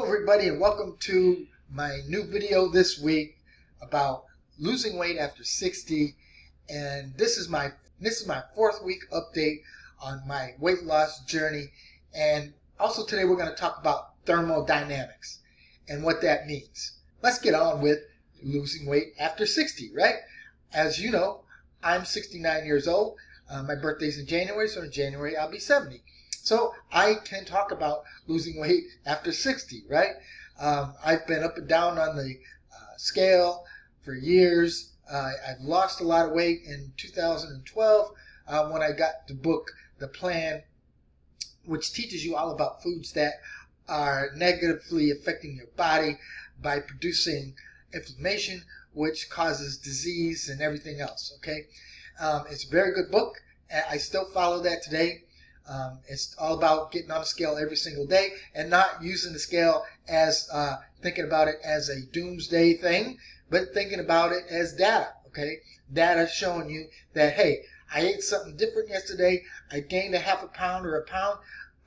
Hello everybody and welcome to my new video this week about losing weight after 60, and this is my fourth week update on my weight loss journey. And also today we're going to talk about thermodynamics and what that means. Let's get on with losing weight after 60, right? As you know, I'm 69 years old. My birthday's in January, so in January I'll be 70. So I can talk about losing weight after 60, right? I've been up and down on the scale for years. I've lost a lot of weight in 2012 when I got the book, The Plan, which teaches you all about foods that are negatively affecting your body by producing inflammation, which causes disease and everything else, okay? It's a very good book. I still follow that today. It's all about getting on the scale every single day and not using the scale as thinking about it as a doomsday thing, but thinking about it as data, okay? Data showing you that, hey, I ate something different yesterday. I gained a half a pound or a pound.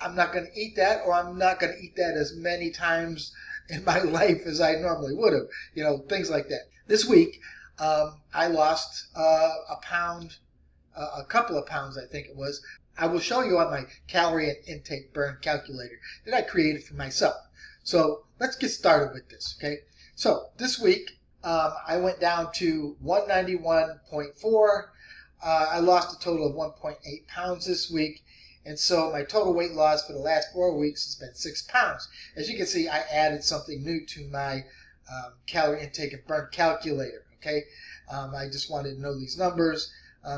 I'm not going to eat that, or I'm not going to eat that as many times in my life as I normally would have, you know, things like that. This week, I lost a pound, a couple of pounds, I think it was. I will show you on my calorie and intake burn calculator that I created for myself. So let's get started with this, okay? So this week, I went down to 191.4. I lost a total of 1.8 pounds this week. And so my total weight loss for the last 4 weeks has been 6 pounds. As you can see, I added something new to my calorie intake and burn calculator, okay? I just wanted to know these numbers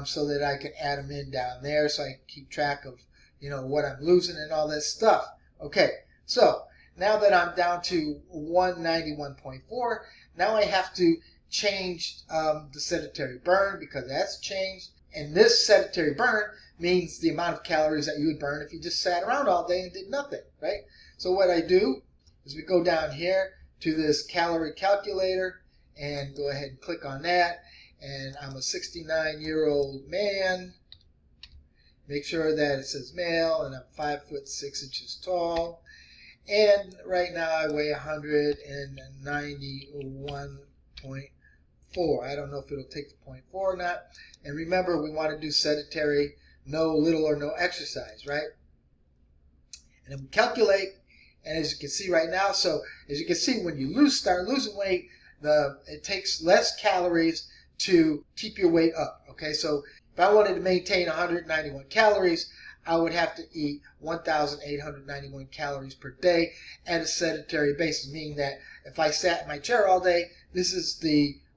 so that I can add them in down there so I can keep track of, you know, what I'm losing and all that stuff. Okay, so now that I'm down to 191.4, now I have to change the sedentary burn because that's changed. And this sedentary burn means the amount of calories that you would burn if you just sat around all day and did nothing, right? So what I do is we go down here to this calorie calculator and go ahead and click on that. And I'm a 69-year-old man. Make sure that it says male, and I'm 5'6" tall. And right now I weigh 191.4. I don't know if it'll take the 0.4 or not. And remember, we want to do sedentary, no little or no exercise, right? And then we calculate, and as you can see right now, so as you can see, when you start losing weight, it takes less calories to keep your weight up, okay? So if I wanted to maintain 191 calories, I would have to eat 1,891 calories per day at a sedentary basis, meaning that if I sat in my chair all day, this is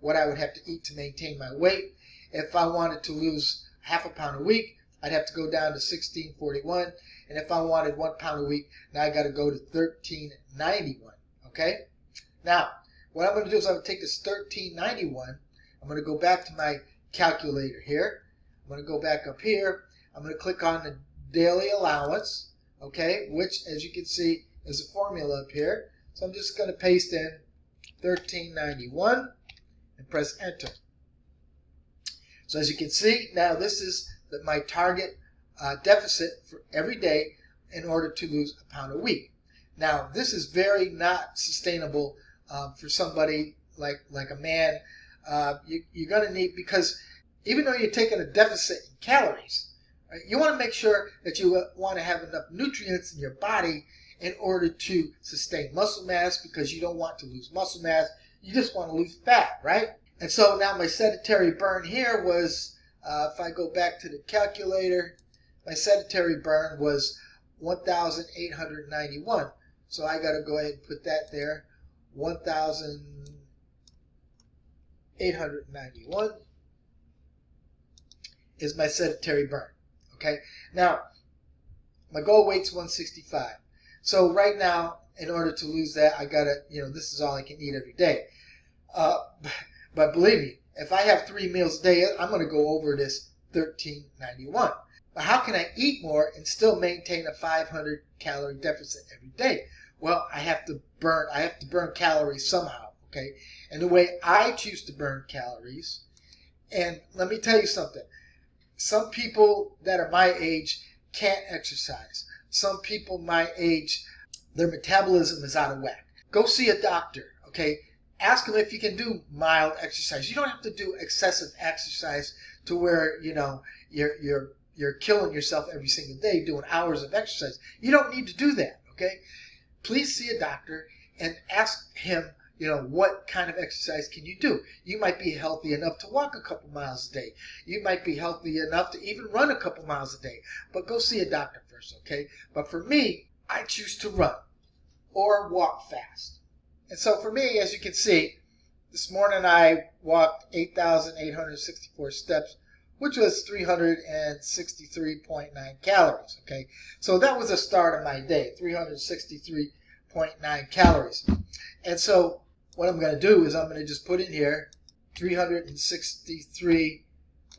what I would have to eat to maintain my weight. If I wanted to lose half a pound a week, I'd have to go down to 1641. And if I wanted 1 pound a week, now I got to go to 1391, okay? Now, what I'm going to do is I'm going to take this 1391. I'm going to go back to my calculator here. I'm going to go back up here. I'm going to click on the daily allowance, okay, which, as you can see, is a formula up here. So I'm just going to paste in 1391 and press enter. So as you can see, now this is my target deficit for every day in order to lose a pound a week. Now, this is very not sustainable for somebody like a man. You're going to need, because even though you're taking a deficit in calories, right, you want to make sure that you want to have enough nutrients in your body in order to sustain muscle mass, because you don't want to lose muscle mass. You just want to lose fat, right? And so now my sedentary burn here was, if I go back to the calculator, my sedentary burn was 1,891. So I got to go ahead and put that there, 1,891 is my sedentary burn, okay? Now, my goal weight's 165. So right now, in order to lose that, I got to, you know, this is all I can eat every day. But believe me, if I have 3 meals a day, I'm going to go over this 1391. But how can I eat more and still maintain a 500 calorie deficit every day? Well, I have to burn calories somehow, okay? And the way I choose to burn calories, and let me tell you something. Some people that are my age can't exercise. Some people my age, their metabolism is out of whack. go see a doctor, okay? Ask them if you can do mild exercise. You don't have to do excessive exercise to where, you're killing yourself every single day doing hours of exercise. You don't need to do that, okay? Please see a doctor and ask him, what kind of exercise can you do? You might be healthy enough to walk a couple miles a day. You might be healthy enough to even run a couple miles a day. But go see a doctor first, okay? But for me, I choose to run or walk fast. And so for me, as you can see, this morning I walked 8,864 steps, which was 363.9 calories, okay? So that was the start of my day, 363.9 calories. And so what I'm going to do is I'm going to just put in here 363,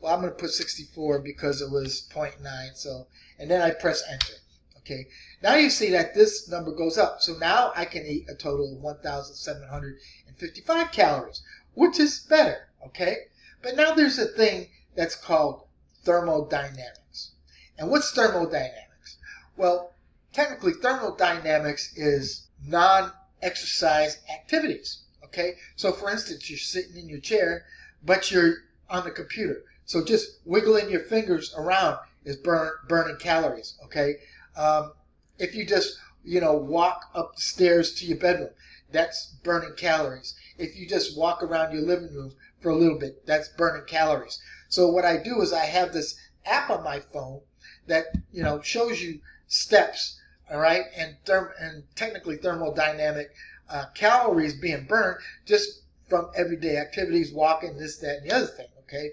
well, I'm going to put 64 because it was 0.9, so, and then I press enter, okay? Now you see that this number goes up, so now I can eat a total of 1,755 calories, which is better, okay? But now there's a thing that's called thermodynamics. And what's thermodynamics? Well, technically thermodynamics is non-exercise activities. Okay, so for instance, you're sitting in your chair, but you're on the computer. So just wiggling your fingers around is burning calories. Okay, if you just walk up the stairs to your bedroom, that's burning calories. If you just walk around your living room for a little bit, that's burning calories. So what I do is I have this app on my phone that shows you steps. All right, and technically thermodynamic calories being burned just from everyday activities, walking, this, that, and the other thing, okay?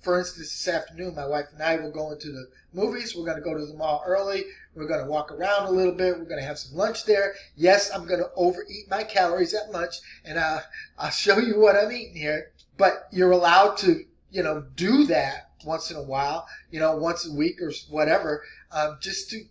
For instance, this afternoon, my wife and I will go into the movies. We're going to go to the mall early. We're going to walk around a little bit. We're going to have some lunch there. Yes, I'm going to overeat my calories at lunch, and I'll show you what I'm eating here. But you're allowed to, do that once in a while, once a week or whatever, just to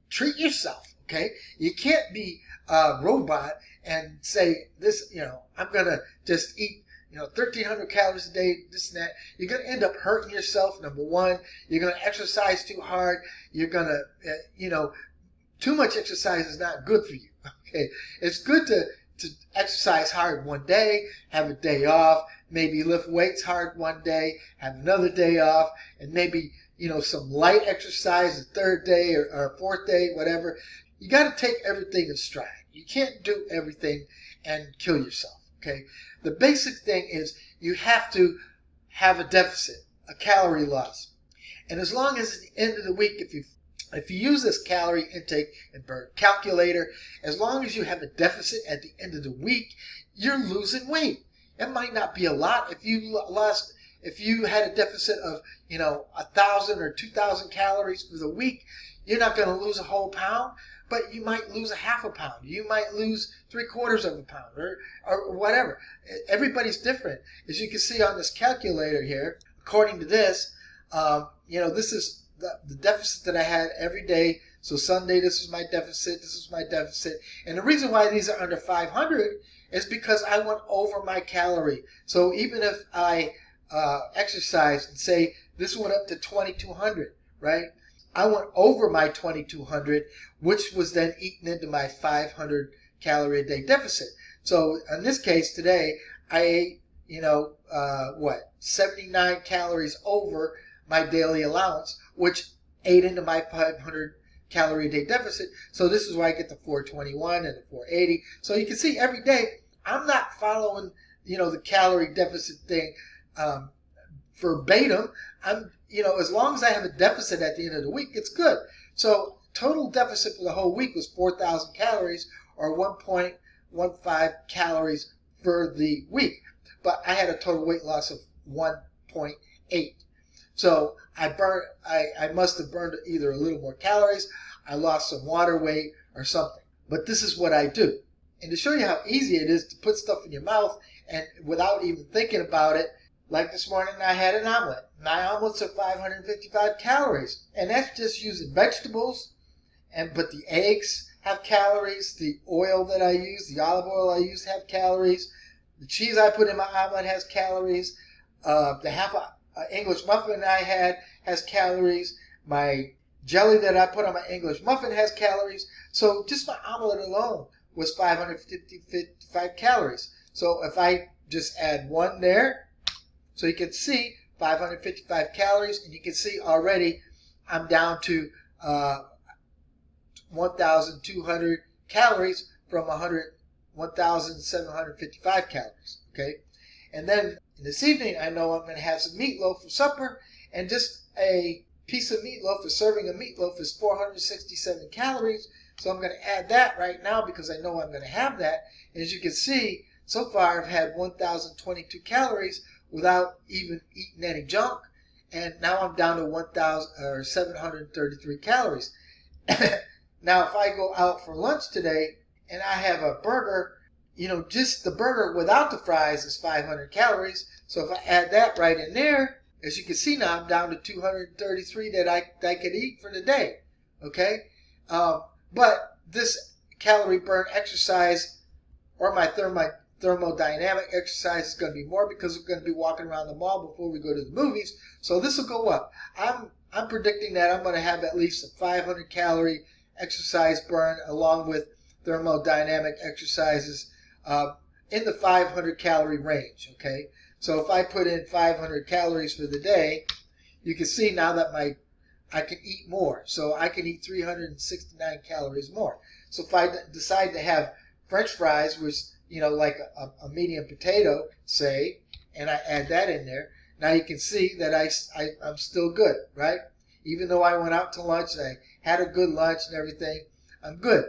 treat yourself, okay? You can't be a robot and say this, I'm going to just eat, 1,300 calories a day, this and that. You're going to end up hurting yourself, number one. You're going to exercise too hard. You're going to, too much exercise is not good for you, okay? It's good to exercise hard one day, have a day off, maybe lift weights hard one day, have another day off, and maybe some light exercise the third day or fourth day, whatever. You got to take everything in stride. You can't do everything and kill yourself, okay? The basic thing is you have to have a deficit, a calorie loss. And as long as at the end of the week, if you use this calorie intake and burn calculator, as long as you have a deficit at the end of the week, you're losing weight. It might not be a lot. If you had a deficit of, 1,000 or 2,000 calories for the week, you're not going to lose a whole pound, but you might lose a half a pound. You might lose 3/4 of a pound or whatever. Everybody's different. As you can see on this calculator here, according to this, this is the deficit that I had every day. So Sunday, this is my deficit. This is my deficit. And the reason why these are under 500 is because I went over my calorie. So even if I exercise and say this went up to 2,200, right? I went over my 2,200, which was then eaten into my 500 calorie a day deficit. So in this case today, I ate, 79 calories over my daily allowance, which ate into my 500 calorie a day deficit. So this is why I get the 421 and the 480. So you can see every day I'm not following, the calorie deficit thing verbatim. I'm, as long as I have a deficit at the end of the week, it's good. So total deficit for the whole week was 4,000 calories or 1.15 calories for the week. But I had a total weight loss of 1.8. So I must have burned either a little more calories, I lost some water weight or something. But this is what I do. And to show you how easy it is to put stuff in your mouth and without even thinking about it, like this morning I had an omelet. My omelets are 555 calories. And that's just using vegetables. But the eggs have calories. The oil that I use, the olive oil I use have calories. The cheese I put in my omelet has calories. The half English muffin I had has calories. My jelly that I put on my English muffin has calories. So just my omelet alone was 555 calories. So if I just add 1 there, so you can see 555 calories, and you can see already I'm down to 1,200 calories from 1,755 calories. Okay, and then this evening I know I'm going to have some meatloaf for supper, and just a piece of meatloaf, a serving of meatloaf, is 467 calories. So I'm going to add that right now because I know I'm going to have that. And as you can see, so far I've had 1,022 calories without even eating any junk, and now I'm down to 1,733 calories. Now, if I go out for lunch today and I have a burger, just the burger without the fries is 500 calories. So if I add that right in there, as you can see now, I'm down to 233 that I could eat for the day. Okay, but this calorie burn exercise, or my thermodynamic exercise, is going to be more because we're going to be walking around the mall before we go to the movies. So this will go up. I'm predicting that I'm going to have at least a 500 calorie exercise burn along with thermodynamic exercises in the 500 calorie range. Okay, so if I put in 500 calories for the day, you can see now that I can eat more. So I can eat 369 calories more. So if I decide to have French fries, which like a medium potato, say, and I add that in there, now you can see that I'm still good, right? Even though I went out to lunch, I had a good lunch and everything, I'm good.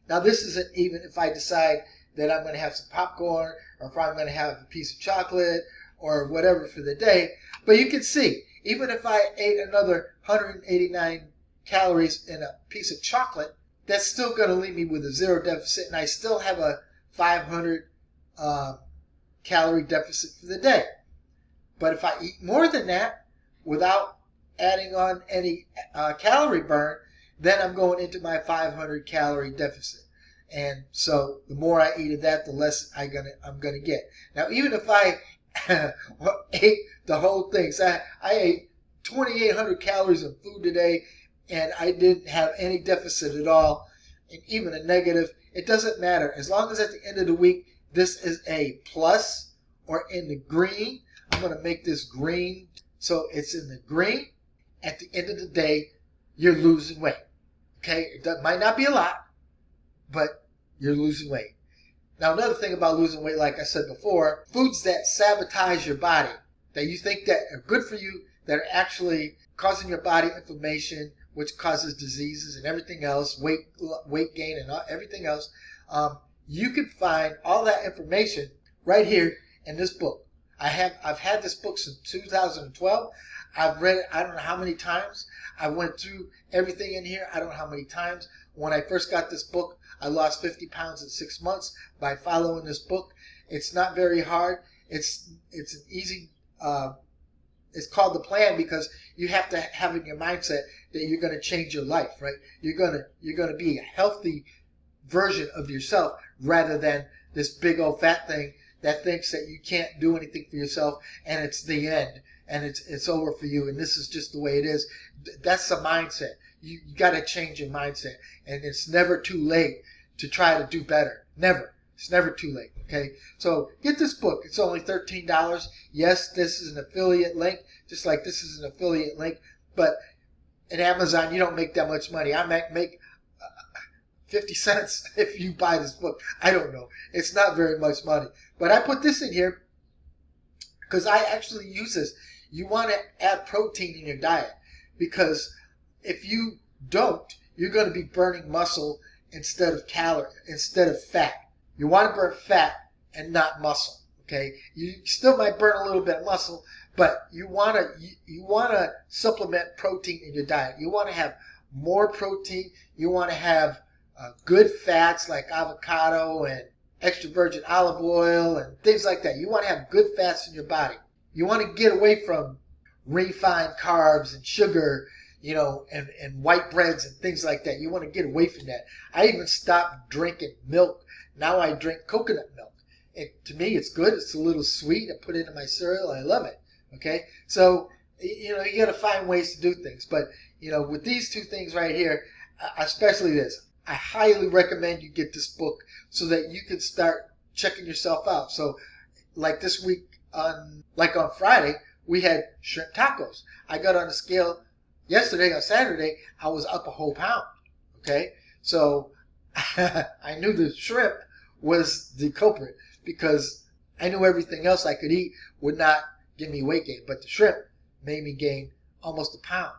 Now this isn't even if I decide that I'm going to have some popcorn, or if I'm going to have a piece of chocolate or whatever for the day. But you can see, even if I ate another 189 calories in a piece of chocolate, that's still going to leave me with a zero deficit, and I still have a 500 calorie deficit for the day. But if I eat more than that without adding on any calorie burn, then I'm going into my 500 calorie deficit. And so the more I eat of that, the less I'm gonna get. Now, even if I ate the whole thing, so I ate 2,800 calories of food today, and I didn't have any deficit at all, and even a negative, it doesn't matter. As long as at the end of the week, this is a plus or in the green. I'm going to make this green so it's in the green. At the end of the day, you're losing weight. Okay, might not be a lot, but you're losing weight. Now, another thing about losing weight, like I said before, foods that sabotage your body, that you think that are good for you, that are actually causing your body inflammation, which causes diseases and everything else, weight gain and everything else. You can find all that information right here in this book. I've had this book since 2012. I've read it I don't know how many times. I went through everything in here I don't know how many times. When I first got this book, I lost 50 pounds in 6 months by following this book. It's not very hard. It's an easy. It's called The Plan because you have to have in your mindset that you're going to change your life, right? You're going to be a healthy version of yourself rather than this big old fat thing that thinks that you can't do anything for yourself and it's the end and it's over for you and this is just the way it is. That's the mindset. You got to change your mindset, and it's never too late to try to do better. Never. It's never too late. Okay, so get this book. It's only $13. Yes, this is an affiliate link, just like this is an affiliate link. But in Amazon, you don't make that much money. I might make 50 cents if you buy this book. I don't know. It's not very much money. But I put this in here because I actually use this. You want to add protein in your diet because if you don't, you're going to be burning muscle instead of fat. You want to burn fat and not muscle. Okay, you still might burn a little bit of muscle, but you want to supplement protein in your diet. You want to have more protein. You want to have good fats like avocado and extra virgin olive oil and things like that. You want to have good fats in your body. You want to get away from refined carbs and sugar, and white breads and things like that. You want to get away from that. I even stopped drinking milk. Now I drink coconut milk. To me, it's good. It's a little sweet. I put it in my cereal. I love it. Okay? So, you got to find ways to do things. But, with these two things right here, especially this, I highly recommend you get this book so that you can start checking yourself out. So like this week on Friday, we had shrimp tacos. I got on the scale yesterday on Saturday, I was up a whole pound. Okay? So I knew the shrimp was the culprit because I knew everything else I could eat would not give me weight gain, but the shrimp made me gain almost a pound.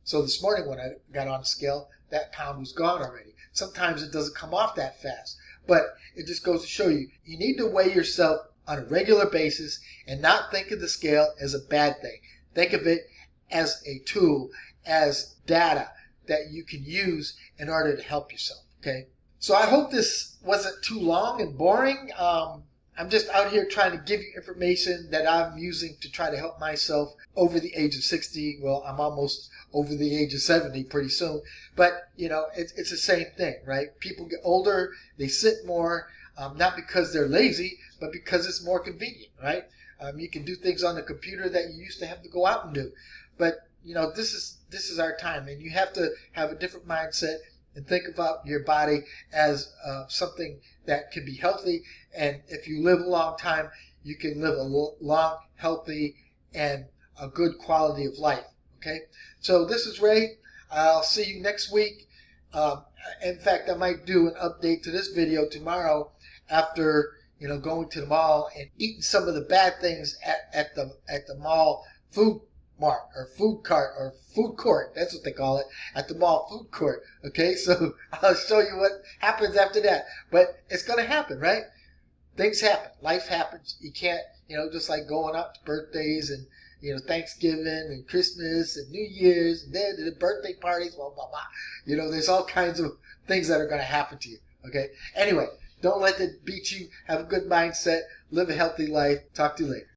So this morning when I got on the scale, that pound was gone already. Sometimes it doesn't come off that fast, but it just goes to show you, you need to weigh yourself on a regular basis and not think of the scale as a bad thing. Think of it as a tool, as data that you can use in order to help yourself, okay? So I hope this wasn't too long and boring. I'm just out here trying to give you information that I'm using to try to help myself over the age of 60. Well, I'm almost over the age of 70 pretty soon. But, you know, it's the same thing, right? People get older, they sit more, not because they're lazy, but because it's more convenient, right? You can do things on the computer that you used to have to go out and do. But, you know, this is our time, and you have to have a different mindset and think about your body as something that can be healthy. And if you live a long time, you can live a long, healthy, and a good quality of life. Okay? So this is Ray. I'll see you next week. In fact, I might do an update to this video tomorrow after, you know, going to the mall and eating some of the bad things at the mall food mart or food cart or food court. That's what they call it, at the mall food court. Okay, so I'll show you what happens after that. But it's going to happen, right? Things happen. Life happens. You can't, you know, just like going out to birthdays and, you know, Thanksgiving and Christmas and New Year's and then the birthday parties, blah, blah, blah. You know, there's all kinds of things that are going to happen to you. Okay? Anyway, don't let it beat you. Have a good mindset. Live a healthy life. Talk to you later.